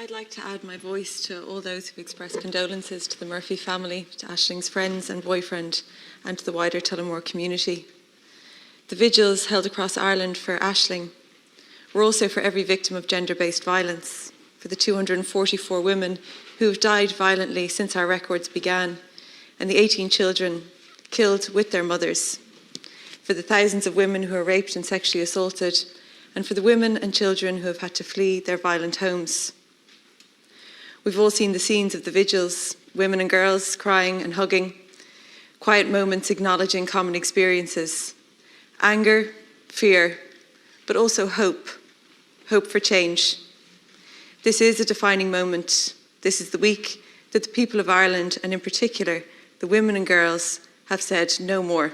I'd like to add my voice to all those who've expressed condolences to the Murphy family, to Aisling's friends and boyfriend, and to the wider Tullamore community. The vigils held across Ireland for Aisling were also for every victim of gender-based violence, for the 244 women who have died violently since our records began, and the 18 children killed with their mothers, for the thousands of women who are raped and sexually assaulted, and for the women and children who have had to flee their violent homes. We've all seen the scenes of the vigils, women and girls crying and hugging, quiet moments acknowledging common experiences, anger, fear, but also hope for change. This is a defining moment. This is the week that the people of Ireland, and in particular, the women and girls, have said no more.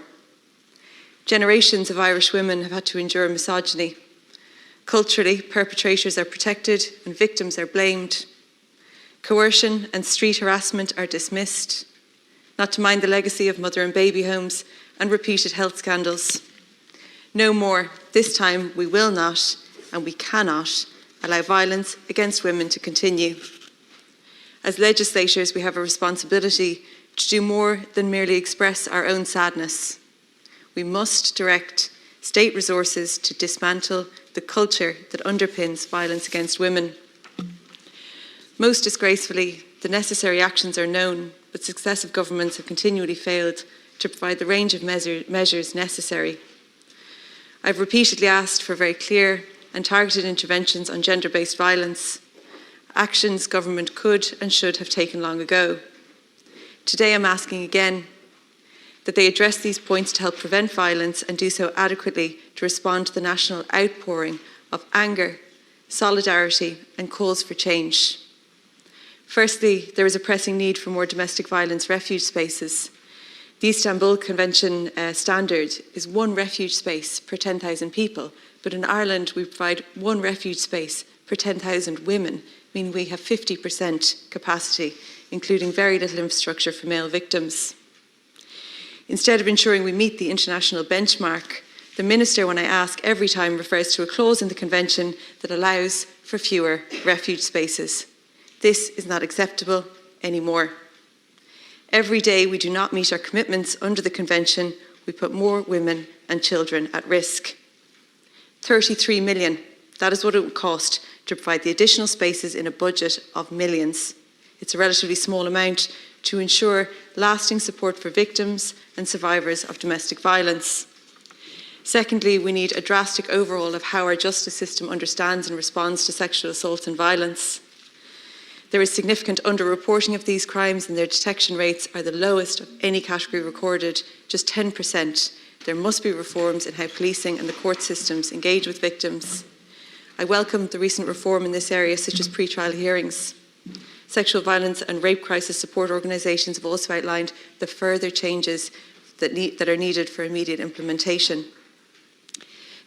Generations of Irish women have had to endure misogyny. Culturally, perpetrators are protected and victims are blamed. Coercion and street harassment are dismissed, not to mind the legacy of mother and baby homes and repeated health scandals. No more. This time we will not and we cannot allow violence against women to continue. As legislators, we have a responsibility to do more than merely express our own sadness. We must direct state resources to dismantle the culture that underpins violence against women. Most disgracefully, the necessary actions are known, but successive governments have continually failed to provide the range of measures necessary. I've repeatedly asked for very clear and targeted interventions on gender-based violence, actions government could and should have taken long ago. Today I'm asking again that they address these points to help prevent violence and do so adequately to respond to the national outpouring of anger, solidarity and calls for change. Firstly, there is a pressing need for more domestic violence refuge spaces. The Istanbul Convention standard is 1 refuge space per 10,000 people, but in Ireland we provide 1 refuge space per 10,000 women, meaning we have 50% capacity, including very little infrastructure for male victims. Instead of ensuring we meet the international benchmark, the Minister, when I ask every time, refers to a clause in the Convention that allows for fewer refuge spaces. This is not acceptable anymore. Every day we do not meet our commitments under the Convention, we put more women and children at risk. 33 million, that is what it would cost to provide the additional spaces in a budget of millions. It's a relatively small amount to ensure lasting support for victims and survivors of domestic violence. Secondly, we need a drastic overhaul of how our justice system understands and responds to sexual assault and violence. There is significant underreporting of these crimes and their detection rates are the lowest of any category recorded, just 10%. There must be reforms in how policing and the court systems engage with victims. I welcome the recent reform in this area, such as pre-trial hearings. Sexual violence and rape crisis support organisations have also outlined the further changes that are needed for immediate implementation.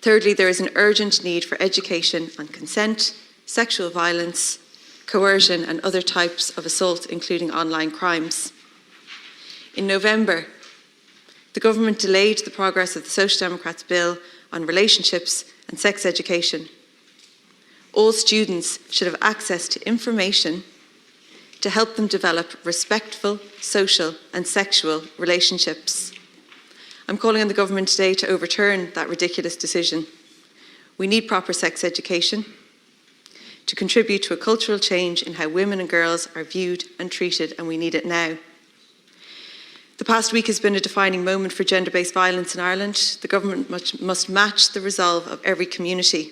Thirdly, there is an urgent need for education on consent, sexual violence, coercion and other types of assault, including online crimes. In November, the government delayed the progress of the Social Democrats' bill on relationships and sex education. All students should have access to information to help them develop respectful social and sexual relationships. I'm calling on the government today to overturn that ridiculous decision. We need proper sex education to contribute to a cultural change in how women and girls are viewed and treated, and we need it now. The past week has been a defining moment for gender-based violence in Ireland. The government must match the resolve of every community.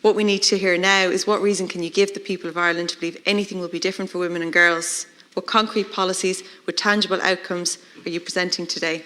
What we need to hear now is what reason can you give the people of Ireland to believe anything will be different for women and girls? What concrete policies with tangible outcomes are you presenting today?